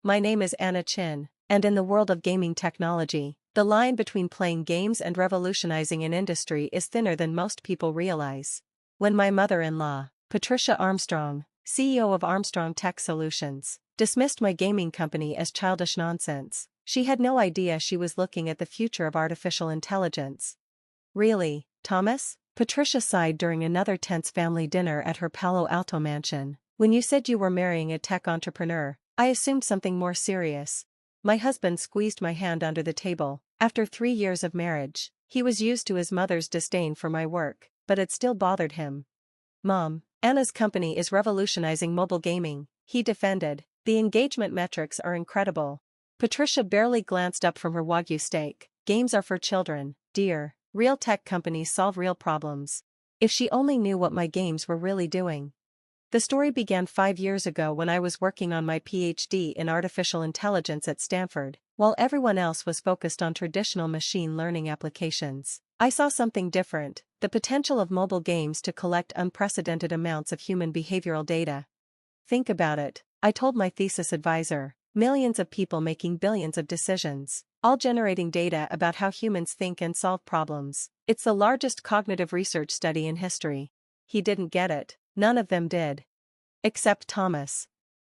My name is Anna Chin, and in the world of gaming technology, the line between playing games and revolutionizing an industry is thinner than most people realize. When my mother-in-law, Patricia Armstrong, CEO of Armstrong Tech Solutions, dismissed my gaming company as childish nonsense, she had no idea she was looking at the future of artificial intelligence. Really, Thomas? Patricia sighed during another tense family dinner at her Palo Alto mansion. When you said you were marrying a tech entrepreneur, I assumed something more serious. My husband squeezed my hand under the table. After 3 years of marriage, he was used to his mother's disdain for my work, but it still bothered him. Mom, Anna's company is revolutionizing mobile gaming, he defended. The engagement metrics are incredible. Patricia barely glanced up from her Wagyu steak. Games are for children, dear. Real tech companies solve real problems. If she only knew what my games were really doing. The story began 5 years ago when I was working on my PhD in artificial intelligence at Stanford, while everyone else was focused on traditional machine learning applications. I saw something different, the potential of mobile games to collect unprecedented amounts of human behavioral data. Think about it, I told my thesis advisor. Millions of people making billions of decisions, all generating data about how humans think and solve problems. It's the largest cognitive research study in history. He didn't get it, none of them did. Except Thomas.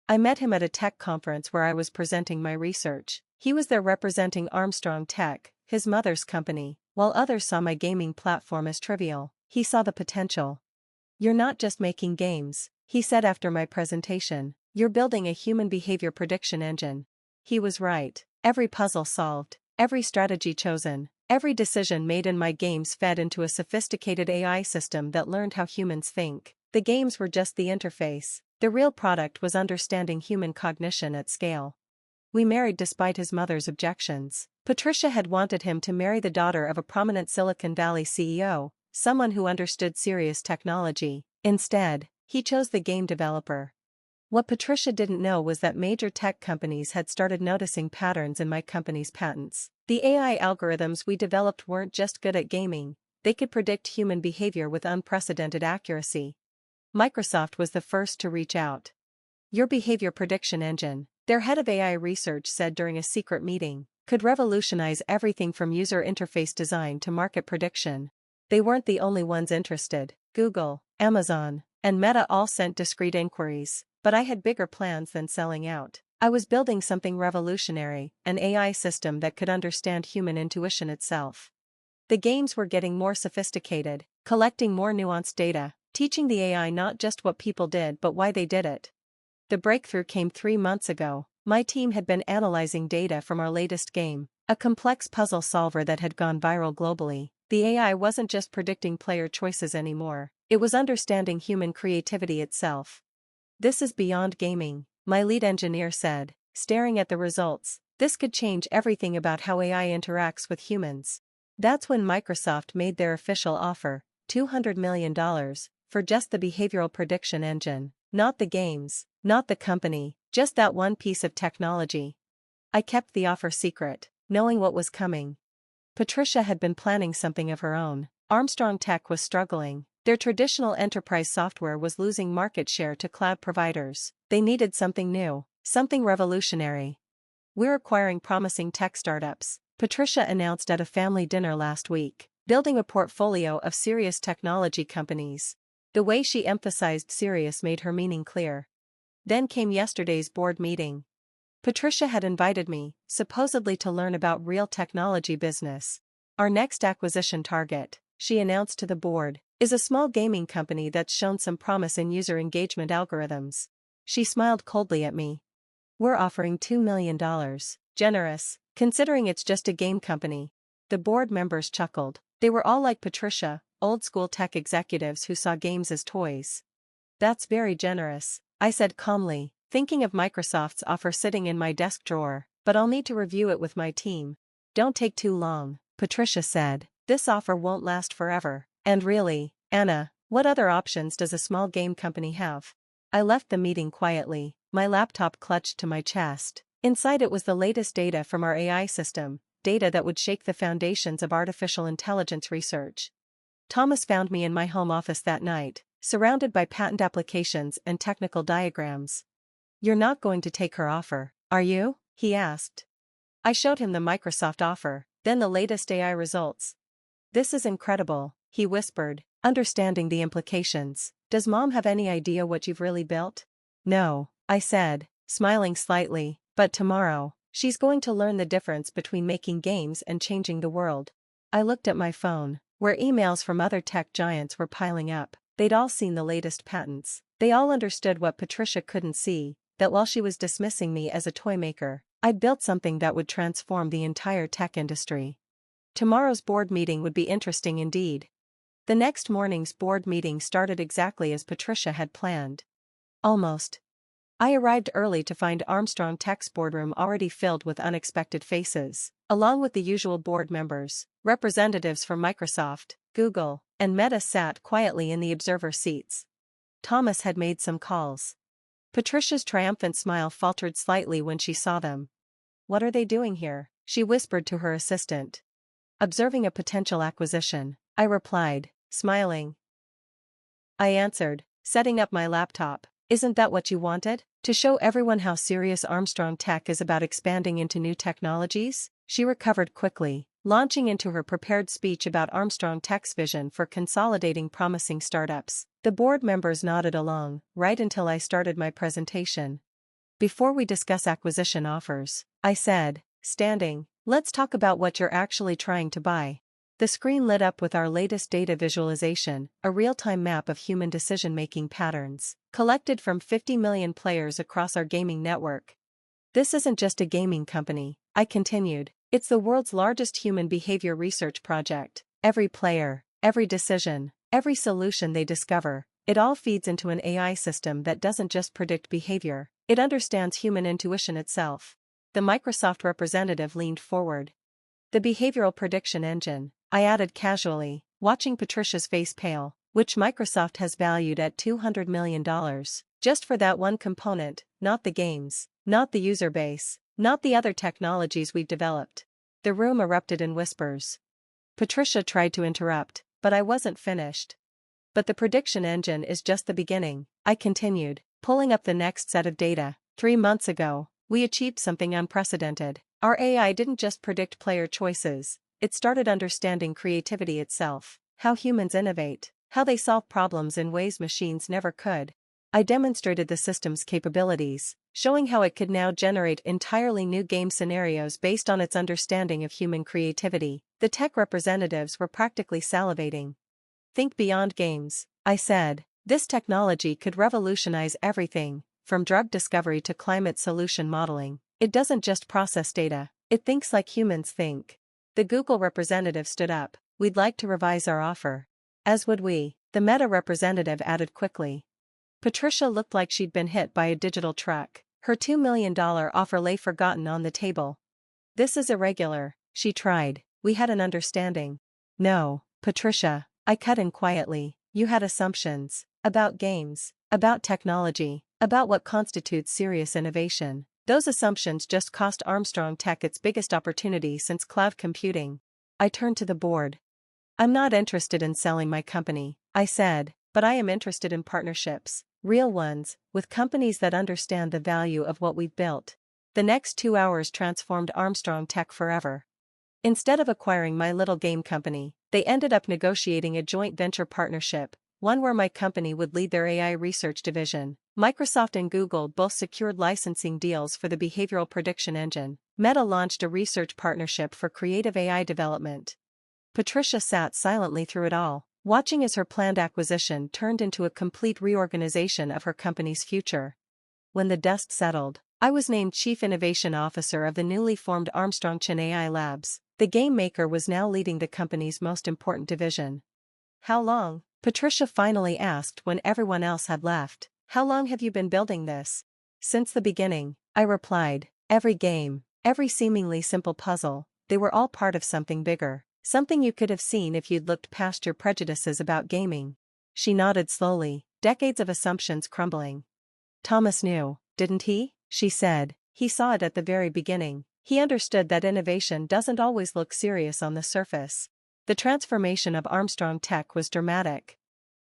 I met him at a tech conference where I was presenting my research. He was there representing Armstrong Tech, his mother's company, while others saw my gaming platform as trivial. He saw the potential. You're not just making games, he said after my presentation. You're building a human behavior prediction engine. He was right. Every puzzle solved, every strategy chosen, every decision made in my games fed into a sophisticated AI system that learned how humans think. The games were just the interface. The real product was understanding human cognition at scale. We married despite his mother's objections. Patricia had wanted him to marry the daughter of a prominent Silicon Valley CEO, someone who understood serious technology. Instead, he chose the game developer. What Patricia didn't know was that major tech companies had started noticing patterns in my company's patents. The AI algorithms we developed weren't just good at gaming, they could predict human behavior with unprecedented accuracy. Microsoft was the first to reach out. Your behavior prediction engine, their head of AI research said during a secret meeting, could revolutionize everything from user interface design to market prediction. They weren't the only ones interested. Google, Amazon, and Meta all sent discreet inquiries. But I had bigger plans than selling out. I was building something revolutionary, an AI system that could understand human intuition itself. The games were getting more sophisticated, collecting more nuanced data, teaching the AI not just what people did but why they did it. The breakthrough came 3 months ago. My team had been analyzing data from our latest game, a complex puzzle solver that had gone viral globally. The AI wasn't just predicting player choices anymore, it was understanding human creativity itself. This is beyond gaming, my lead engineer said, staring at the results. This could change everything about how AI interacts with humans. That's when Microsoft made their official offer, $200 million, for just the behavioral prediction engine. Not the games, not the company, just that one piece of technology. I kept the offer secret, knowing what was coming. Patricia had been planning something of her own. Armstrong Tech was struggling. Their traditional enterprise software was losing market share to cloud providers. They needed something new, something revolutionary. We're acquiring promising tech startups, Patricia announced at a family dinner last week, building a portfolio of serious technology companies. The way she emphasized serious made her meaning clear. Then came yesterday's board meeting. Patricia had invited me, supposedly to learn about real technology business. Our next acquisition target, she announced to the board, is a small gaming company that's shown some promise in user engagement algorithms. She smiled coldly at me. We're offering $2 million. Generous, considering it's just a game company. The board members chuckled. They were all like Patricia, old-school tech executives who saw games as toys. That's very generous, I said calmly, thinking of Microsoft's offer sitting in my desk drawer, but I'll need to review it with my team. Don't take too long, Patricia said. This offer won't last forever. And really, Anna, what other options does a small game company have? I left the meeting quietly, my laptop clutched to my chest. Inside it was the latest data from our AI system, data that would shake the foundations of artificial intelligence research. Thomas found me in my home office that night, surrounded by patent applications and technical diagrams. You're not going to take her offer, Are you? He asked. I showed him the Microsoft offer, then the latest AI results. This is incredible, he whispered, understanding the implications. Does Mom have any idea what you've really built? No, I said, smiling slightly, but tomorrow, she's going to learn the difference between making games and changing the world. I looked at my phone, where emails from other tech giants were piling up. They'd all seen the latest patents. They all understood what Patricia couldn't see, that while she was dismissing me as a toy maker, I'd built something that would transform the entire tech industry. Tomorrow's board meeting would be interesting indeed. The next morning's board meeting started exactly as Patricia had planned. Almost. I arrived early to find Armstrong Tech's boardroom already filled with unexpected faces, along with the usual board members. Representatives from Microsoft, Google, and Meta sat quietly in the observer seats. Thomas had made some calls. Patricia's triumphant smile faltered slightly when she saw them. What are they doing here? She whispered to her assistant. Observing a potential acquisition, I replied, smiling. I answered, setting up my laptop. Isn't that what you wanted? To show everyone how serious Armstrong Tech is about expanding into new technologies? She recovered quickly, launching into her prepared speech about Armstrong Tech's vision for consolidating promising startups. The board members nodded along, right until I started my presentation. Before we discuss acquisition offers, I said, standing, let's talk about what you're actually trying to buy. The screen lit up with our latest data visualization, a real-time map of human decision-making patterns, collected from 50 million players across our gaming network. This isn't just a gaming company, I continued, it's the world's largest human behavior research project. Every player, every decision, every solution they discover, it all feeds into an AI system that doesn't just predict behavior, it understands human intuition itself. The Microsoft representative leaned forward. The behavioral prediction engine, I added casually, watching Patricia's face pale, which Microsoft has valued at $200 million, just for that one component, not the games, not the user base, not the other technologies we've developed. The room erupted in whispers. Patricia tried to interrupt, but I wasn't finished. But the prediction engine is just the beginning, I continued, pulling up the next set of data. 3 months ago, we achieved something unprecedented. Our AI didn't just predict player choices, it started understanding creativity itself, how humans innovate, how they solve problems in ways machines never could. I demonstrated the system's capabilities, showing how it could now generate entirely new game scenarios based on its understanding of human creativity. The tech representatives were practically salivating. Think beyond games, I said. This technology could revolutionize everything, from drug discovery to climate solution modeling. It doesn't just process data, it thinks like humans think. The Google representative stood up. We'd like to revise our offer. As would we, the Meta representative added quickly. Patricia looked like she'd been hit by a digital truck. Her $2 million offer lay forgotten on the table. This is irregular, she tried. We had an understanding. No, Patricia, I cut in quietly. You had assumptions about games, about technology, about what constitutes serious innovation. Those assumptions just cost Armstrong Tech its biggest opportunity since cloud computing. I turned to the board. I'm not interested in selling my company, I said, but I am interested in partnerships, real ones, with companies that understand the value of what we've built. The next 2 hours transformed Armstrong Tech forever. Instead of acquiring my little game company, they ended up negotiating a joint venture partnership, one where my company would lead their AI research division. Microsoft and Google both secured licensing deals for the behavioral prediction engine. Meta launched a research partnership for creative AI development. Patricia sat silently through it all, watching as her planned acquisition turned into a complete reorganization of her company's future. When the dust settled, I was named Chief Innovation Officer of the newly formed Armstrong Chin AI Labs. The game maker was now leading the company's most important division. How long? Patricia finally asked when everyone else had left. How long have you been building this? Since the beginning, I replied. Every game, every seemingly simple puzzle, they were all part of something bigger. Something you could have seen if you'd looked past your prejudices about gaming. She nodded slowly, decades of assumptions crumbling. Thomas knew, didn't he? She said. He saw it at the very beginning. He understood that innovation doesn't always look serious on the surface. The transformation of Armstrong Tech was dramatic.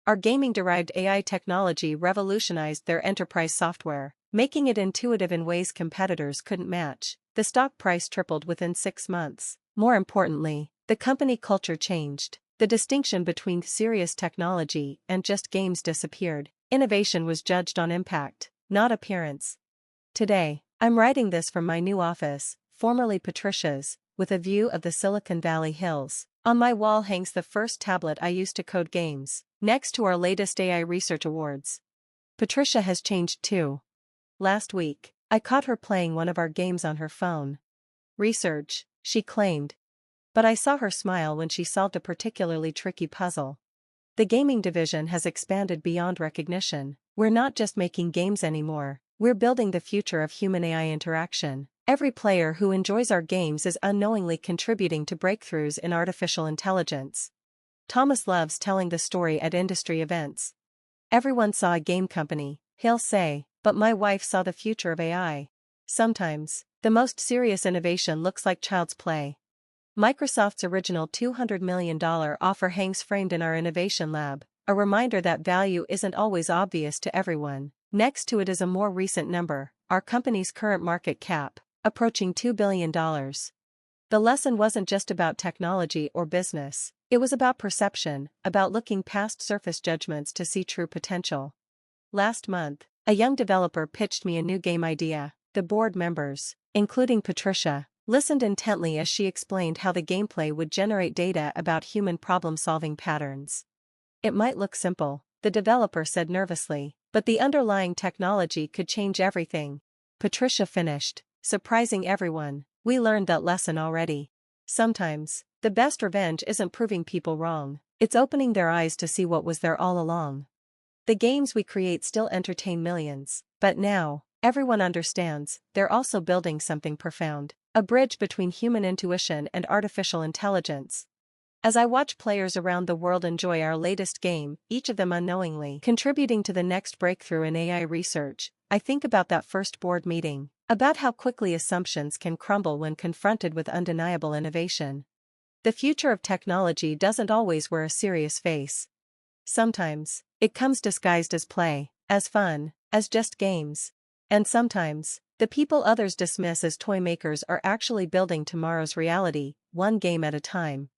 Our gaming-derived AI technology revolutionized their enterprise software. making it intuitive in ways competitors couldn't match. The stock price tripled within 6 months. More importantly, the company culture changed. The distinction between serious technology and just games disappeared. Innovation was judged on impact, not appearance. Today, I'm writing this from my new office, formerly Patricia's, with a view of the Silicon Valley hills. On my wall hangs the first tablet I used to code games, next to our latest AI research awards. Patricia has changed too. Last week, I caught her playing one of our games on her phone. Research, she claimed. But I saw her smile when she solved a particularly tricky puzzle. The gaming division has expanded beyond recognition. We're not just making games anymore, we're building the future of human-AI interaction. Every player who enjoys our games is unknowingly contributing to breakthroughs in artificial intelligence. Thomas loves telling the story at industry events. Everyone saw a game company, he'll say, but my wife saw the future of AI. Sometimes, the most serious innovation looks like child's play. Microsoft's original $200 million offer hangs framed in our innovation lab, a reminder that value isn't always obvious to everyone. Next to it is a more recent number, our company's current market cap, approaching $2 billion. The lesson wasn't just about technology or business, it was about perception, about looking past surface judgments to see true potential. Last month, a young developer pitched me a new game idea. The board members, including Patricia, listened intently as she explained how the gameplay would generate data about human problem-solving patterns. It might look simple, the developer said nervously, but the underlying technology could change everything. Patricia finished, surprising everyone. We learned that lesson already. Sometimes, the best revenge isn't proving people wrong, it's opening their eyes to see what was there all along. The games we create still entertain millions, but now, everyone understands, they're also building something profound, a bridge between human intuition and artificial intelligence. As I watch players around the world enjoy our latest game, each of them unknowingly contributing to the next breakthrough in AI research, I think about that first board meeting, about how quickly assumptions can crumble when confronted with undeniable innovation. The future of technology doesn't always wear a serious face. Sometimes, it comes disguised as play, as fun, as just games. And sometimes, the people others dismiss as toy makers are actually building tomorrow's reality, one game at a time.